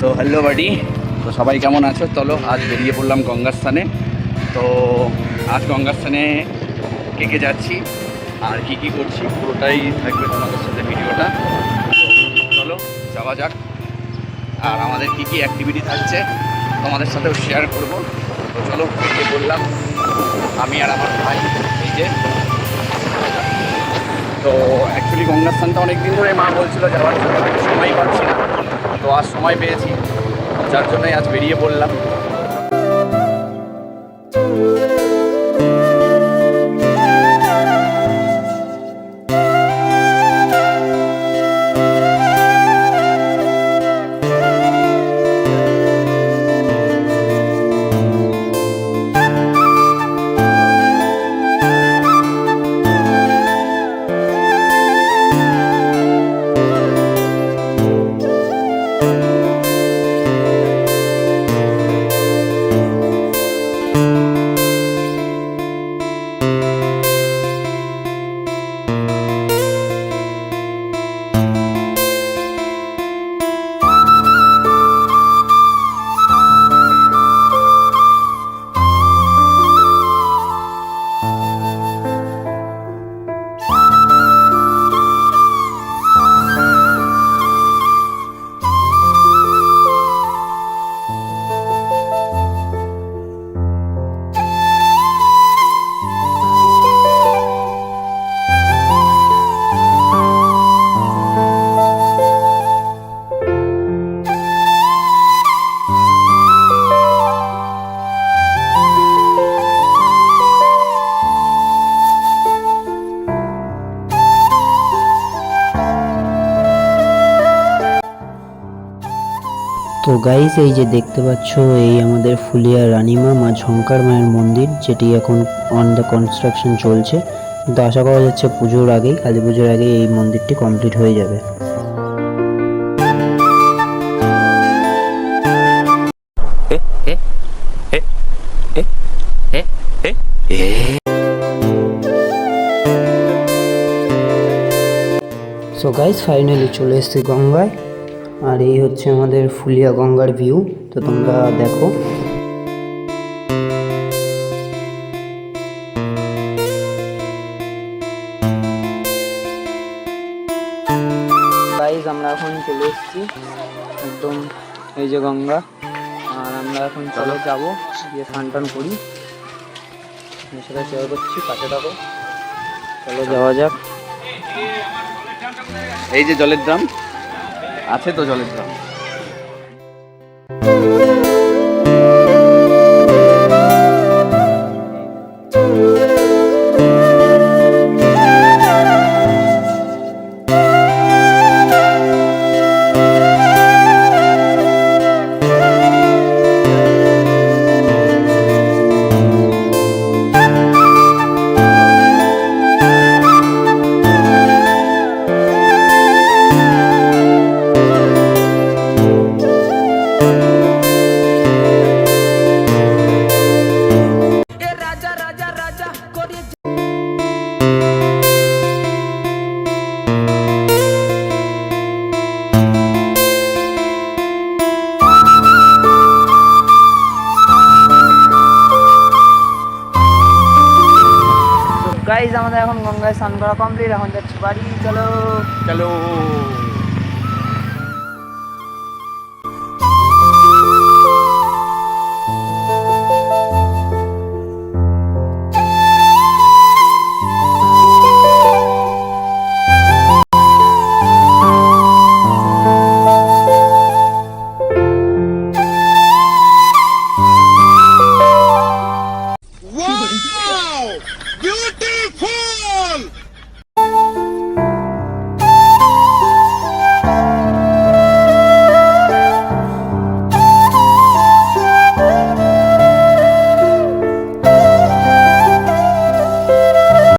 So hello বাডি, তো সবাই কেমন আছো? চলো আজ বেরিয়ে পড়লাম গঙ্গার স্থানে। তো আজ গঙ্গার স্থানে কে কে যাচ্ছি আর কি কি করছি পুরোটাই থাকবে তোমাদের সাথে ভিডিওটা। তো চলো যাওয়া যাক। আর আমাদের কি কি অ্যাক্টিভিটি থাকছে তোমাদের সাথেও শেয়ার করব। তো চলো বেরিয়ে পড়লাম আমি আর আমার ভাই। এই যে, তো অ্যাকচুয়ালি গঙ্গার স্থানটা অনেক দিন ধরে মা বলছিল যাওয়ার জন্য, কিন্তু সময় পাচ্ছি না। তো আজ সময় পেয়েছি, যার জন্যই আজ বেরিয়ে পড়লাম। তো গাইস, এই যে দেখতে পাচ্ছ, এই আমাদের ফুলিয়া রানীমা মা ঝঙ্কার মায়ের মন্দির, যেটি এখন অন দ্য কনস্ট্রাকশন চলছে। কিন্তু আশা করা যাচ্ছে পুজোর আগেই, কালী পুজোর আগেই এই মন্দিরটি কমপ্লিট হয়ে যাবে। সো গাইস, ফাইনালি চলে এসেছি গঙ্গায়। আর এই হচ্ছে আমাদের ফুলিয়া গঙ্গার ভিউ। তো তোমরা দেখো। গাইস, আমরা এখন চলে এসেছি একদম, এই যে গঙ্গা। আর আমরা এখন চলো যাবো, গিয়ে স্নান টান করি। সেটা শেয়ার করছি, পাশে থাকো। চলো যাওয়া যাক। এই যে জলের ড্রাম আছে, তো জলের ড্রাম। গাইজ, আমাদের এখন গঙ্গায় স্নান করা কমপ্লিট। এখন যাচ্ছি বাড়ি। চলো চলো।